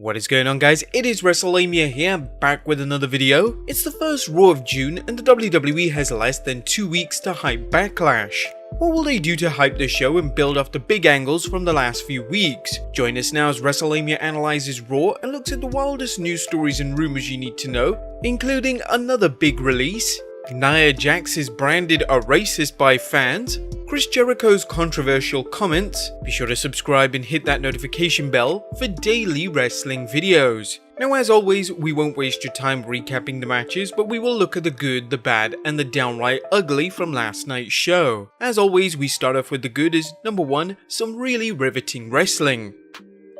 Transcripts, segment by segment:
What is going on, guys? It is Wrestlelamia here, back with another video. It's the first Raw of June and the WWE has less than 2 weeks to hype Backlash. What will they do to hype the show and build off the big angles from the last few weeks? Join us now as Wrestlelamia analyzes Raw and looks at the wildest news stories and rumors you need to know, including another big release, Nia JAX is branded a racist by fans, Chris Jericho's controversial comments. Be sure to subscribe and hit that notification bell for daily wrestling videos. Now, as always, we won't waste your time recapping the matches, but we will look at the good, the bad, and the downright ugly from last night's show. As always, we start off with the good as number 1, some really riveting wrestling.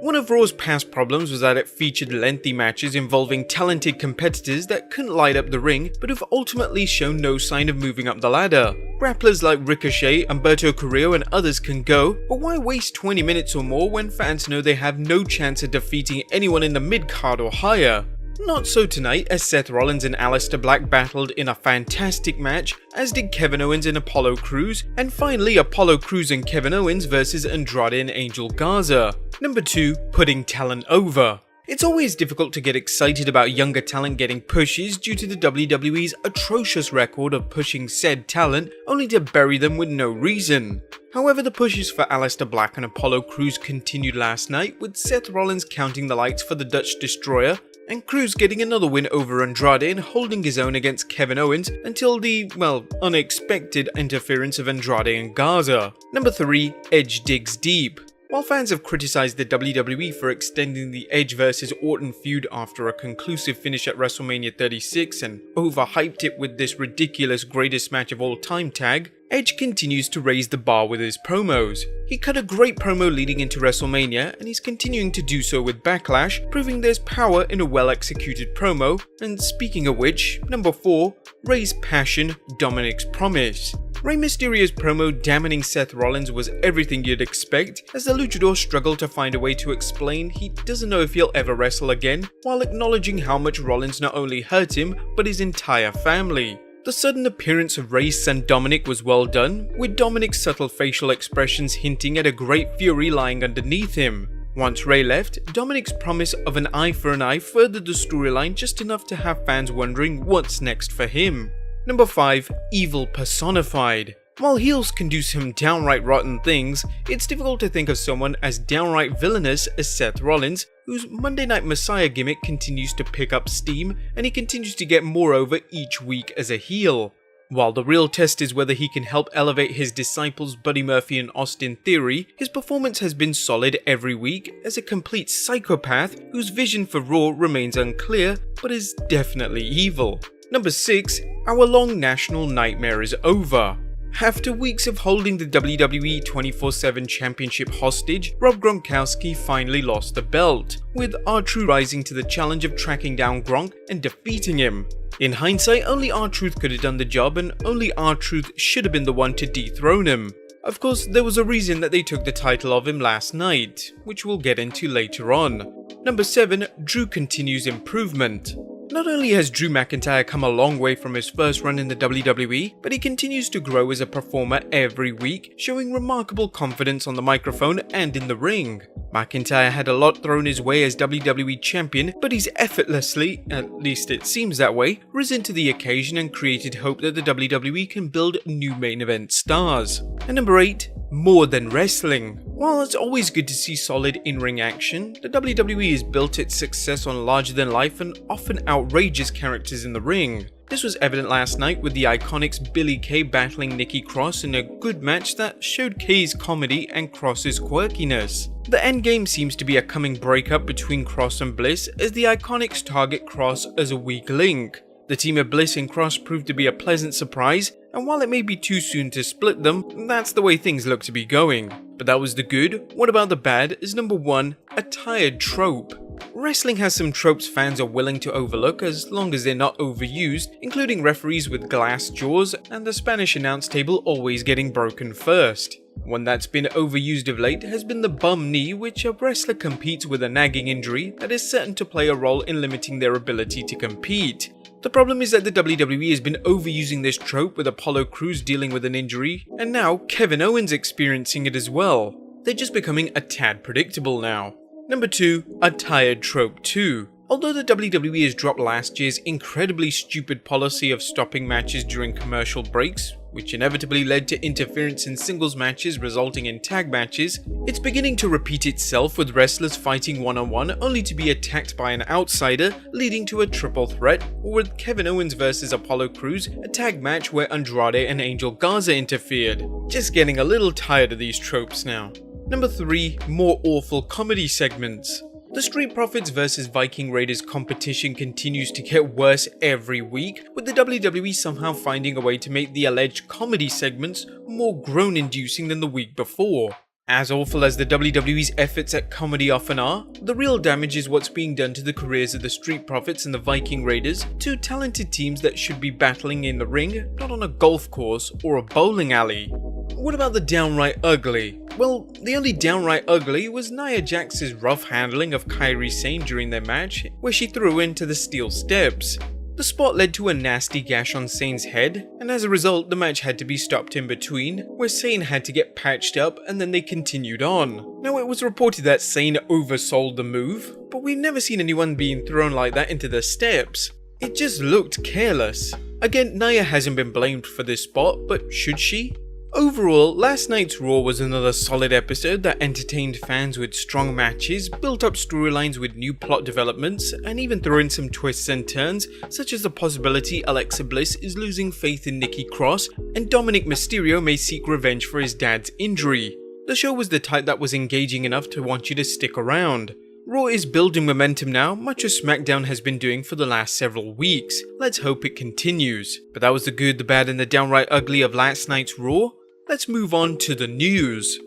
One of Raw's past problems was that it featured lengthy matches involving talented competitors that couldn't light up the ring, but have ultimately shown no sign of moving up the ladder. Grapplers like Ricochet, Humberto Carrillo and others can go, but why waste 20 minutes or more when fans know they have no chance of defeating anyone in the mid-card or higher? Not so tonight, as Seth Rollins and Aleister Black battled in a fantastic match, as did Kevin Owens and Apollo Crews, and finally Apollo Crews and Kevin Owens versus Andrade and Angel Garza. Number 2, putting talent over. It's always difficult to get excited about younger talent getting pushes due to the WWE's atrocious record of pushing said talent only to bury them with no reason. However, the pushes for Aleister Black and Apollo Crews continued last night, with Seth Rollins counting the lights for the Dutch Destroyer, and Crews getting another win over Andrade and holding his own against Kevin Owens until the, well, unexpected interference of Andrade and Garza. Number 3, Edge digs deep. While fans have criticised the WWE for extending the Edge vs Orton feud after a conclusive finish at WrestleMania 36 and overhyped it with this ridiculous greatest match of all time tag, Edge continues to raise the bar with his promos. He cut a great promo leading into WrestleMania and he's continuing to do so with Backlash, proving there's power in a well-executed promo. And speaking of which, number 4, Rey's passion, Dominic's promise. Rey Mysterio's promo damning Seth Rollins was everything you'd expect, as the luchador struggled to find a way to explain he doesn't know if he'll ever wrestle again, while acknowledging how much Rollins not only hurt him, but his entire family. The sudden appearance of Rey's son Dominic was well done, with Dominic's subtle facial expressions hinting at a great fury lying underneath him. Once Rey left, Dominic's promise of an eye for an eye furthered the storyline just enough to have fans wondering what's next for him. Number 5, evil personified. While heels can do some downright rotten things, it's difficult to think of someone as downright villainous as Seth Rollins, whose Monday Night Messiah gimmick continues to pick up steam and he continues to get more over each week as a heel. While the real test is whether he can help elevate his disciples Buddy Murphy and Austin Theory, his performance has been solid every week as a complete psychopath whose vision for Raw remains unclear but is definitely evil. Number 6, our long national nightmare is over. After weeks of holding the WWE 24/7 Championship hostage, Rob Gronkowski finally lost the belt, with R-Truth rising to the challenge of tracking down Gronk and defeating him. In hindsight, only R-Truth could have done the job and only R-Truth should have been the one to dethrone him. Of course, there was a reason that they took the title of him last night, which we'll get into later on. Number 7, Drew continues improvement. Not only has Drew McIntyre come a long way from his first run in the WWE, but he continues to grow as a performer every week, showing remarkable confidence on the microphone and in the ring. McIntyre had a lot thrown his way as WWE Champion, but he's effortlessly, at least it seems that way, risen to the occasion and created hope that the WWE can build new main event stars. And number 8, more than wrestling. While it's always good to see solid in-ring action, the WWE has built its success on larger-than-life and often outrageous characters in the ring. This was evident last night with the Iconics Billie Kay battling Nikki Cross in a good match that showed Kay's comedy and Cross's quirkiness. The endgame seems to be a coming breakup between Cross and Bliss as the Iconics target Cross as a weak link. The team of Bliss and Cross proved to be a pleasant surprise, and while it may be too soon to split them, that's the way things look to be going. But that was the good. What about the bad is number 1, a tired trope. Wrestling has some tropes fans are willing to overlook as long as they're not overused, including referees with glass jaws and the Spanish announce table always getting broken first. One that's been overused of late has been the bum knee, which a wrestler competes with a nagging injury that is certain to play a role in limiting their ability to compete. The problem is that the WWE has been overusing this trope, with Apollo Crews dealing with an injury, and now Kevin Owens experiencing it as well. They're just becoming a tad predictable now. Number 2. A tired trope 2. Although the WWE has dropped last year's incredibly stupid policy of stopping matches during commercial breaks, which inevitably led to interference in singles matches resulting in tag matches, it's beginning to repeat itself with wrestlers fighting one-on-one only to be attacked by an outsider, leading to a triple threat, or with Kevin Owens vs Apollo Crews, a tag match where Andrade and Angel Garza interfered. Just getting a little tired of these tropes now. Number 3. More awful comedy segments. The Street Profits vs Viking Raiders competition continues to get worse every week, with the WWE somehow finding a way to make the alleged comedy segments more groan-inducing than the week before. As awful as the WWE's efforts at comedy often are, the real damage is what's being done to the careers of the Street Profits and the Viking Raiders, two talented teams that should be battling in the ring, not on a golf course or a bowling alley. What about the downright ugly? Well, the only downright ugly was Nia JAX's rough handling of Kairi Sane during their match, where she threw into the steel steps. The spot led to a nasty gash on Sane's head, and as a result the match had to be stopped in between, where Sane had to get patched up and then they continued on. Now it was reported that Sane oversold the move, but we've never seen anyone being thrown like that into the steps. It just looked careless. Again, Nia hasn't been blamed for this spot, but should she? Overall, last night's Raw was another solid episode that entertained fans with strong matches, built up storylines with new plot developments, and even threw in some twists and turns, such as the possibility Alexa Bliss is losing faith in Nikki Cross, and Dominic Mysterio may seek revenge for his dad's injury. The show was the type that was engaging enough to want you to stick around. Raw is building momentum now, much as SmackDown has been doing for the last several weeks. Let's hope it continues. But that was the good, the bad, and the downright ugly of last night's Raw. Let's move on to the news.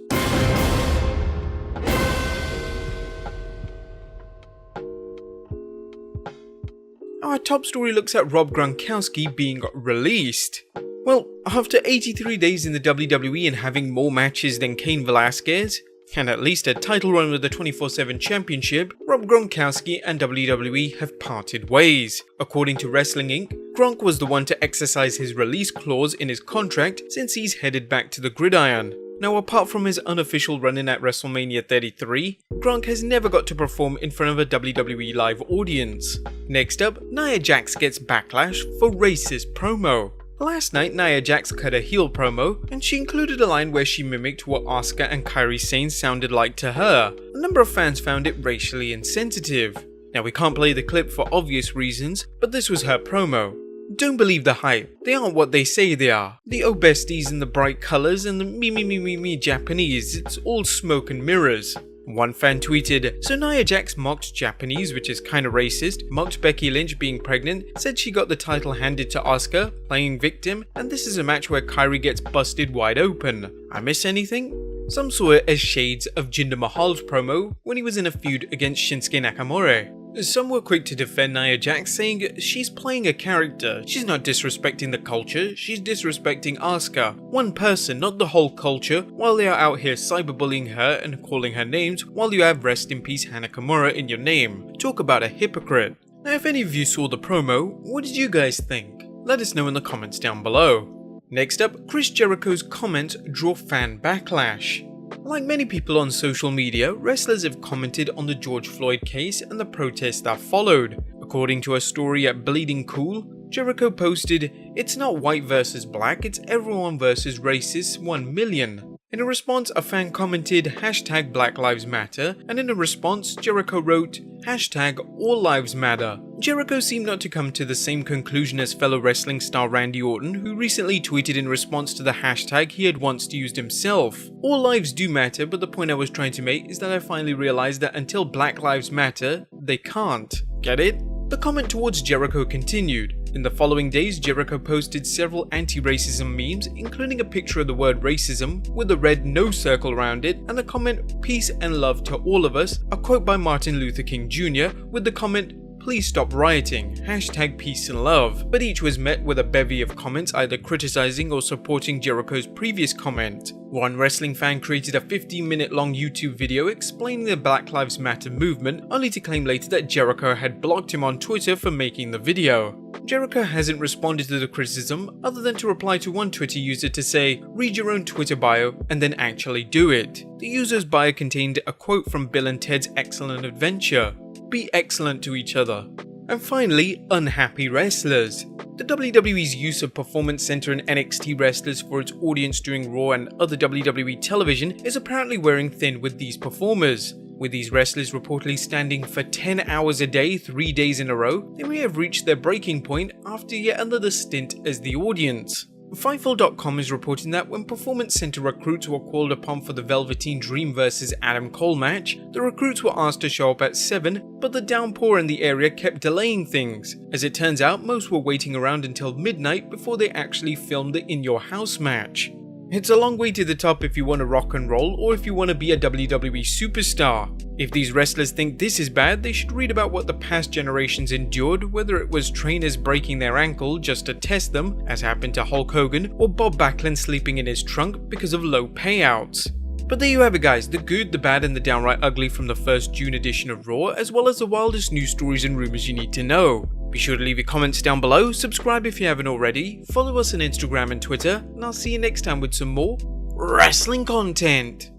Our top story looks at Rob Gronkowski being released. Well, after 83 days in the WWE and having more matches than Cain Velasquez, and at least a title run with the 24/7 championship, Rob Gronkowski and WWE have parted ways. According to Wrestling Inc., Gronk was the one to exercise his release clause in his contract since he's headed back to the gridiron. Now, apart from his unofficial run-in at WrestleMania 33, Gronk has never got to perform in front of a WWE live audience. Next up, Nia JAX gets backlash for racist promo. Last night, Nia JAX cut a heel promo, and she included a line where she mimicked what Asuka and Kairi Sane sounded like to her. A number of fans found it racially insensitive. Now, we can't play the clip for obvious reasons, but this was her promo. Don't believe the hype. They aren't what they say they are. The oh besties in the bright colours and the me Japanese, it's all smoke and mirrors. One fan tweeted, "So Nia JAX mocked Japanese, which is kinda racist, mocked Becky Lynch being pregnant, said she got the title handed to Asuka, playing victim, and this is a match where Kairi gets busted wide open. I miss anything?" Some saw it as shades of Jinder Mahal's promo when he was in a feud against Shinsuke Nakamura. Some were quick to defend Nia JAX, saying she's playing a character, she's not disrespecting the culture, she's disrespecting Asuka. One person, not the whole culture, while they are out here cyberbullying her and calling her names, while you have rest in peace Hana Kimura in your name. Talk about a hypocrite. Now, if any of you saw the promo, what did you guys think? Let us know in the comments down below. Next up, Chris Jericho's comments draw fan backlash. Like many people on social media, wrestlers have commented on the George Floyd case and the protests that followed. According to a story at Bleeding Cool, Jericho posted, "It's not white versus black, it's everyone versus racists 1 million. In a response, a fan commented hashtag Black Lives Matter, and in a response, Jericho wrote hashtag All Lives Matter. Jericho seemed not to come to the same conclusion as fellow wrestling star Randy Orton, who recently tweeted in response to the hashtag he had once used himself. All lives do matter, but the point I was trying to make is that I finally realized that until Black Lives Matter, they can't. Get it? The comment towards Jericho continued. In the following days, Jericho posted several anti-racism memes, including a picture of the word racism with a red no circle around it, and the comment "Peace and love to all of us," a quote by Martin Luther King Jr. with the comment "Please stop rioting, hashtag peace and love," but each was met with a bevy of comments either criticizing or supporting Jericho's previous comment. One wrestling fan created a 15-minute long YouTube video explaining the Black Lives Matter movement, only to claim later that Jericho had blocked him on Twitter for making the video. Jericho hasn't responded to the criticism other than to reply to one Twitter user to say, "Read your own Twitter bio and then actually do it." The user's bio contained a quote from Bill and Ted's Excellent Adventure: "Be excellent to each other." And finally, unhappy wrestlers. The WWE's use of Performance Center and NXT wrestlers for its audience during Raw and other WWE television is apparently wearing thin with these performers. With these wrestlers reportedly standing for 10 hours a day, 3 days in a row, they may have reached their breaking point after yet another stint as the audience. Fightful.com is reporting that when Performance Center recruits were called upon for the Velveteen Dream vs Adam Cole match, the recruits were asked to show up at 7, but the downpour in the area kept delaying things. As it turns out, most were waiting around until midnight before they actually filmed the In Your House match. It's a long way to the top if you want to rock and roll or if you want to be a WWE superstar. If these wrestlers think this is bad, they should read about what the past generations endured, whether it was trainers breaking their ankle just to test them, as happened to Hulk Hogan, or Bob Backlund sleeping in his trunk because of low payouts. But there you have it guys, the good, the bad and the downright ugly from the first June edition of Raw, as well as the wildest news stories and rumors you need to know. Be sure to leave your comments down below, subscribe if you haven't already, follow us on Instagram and Twitter, and I'll see you next time with some more wrestling content.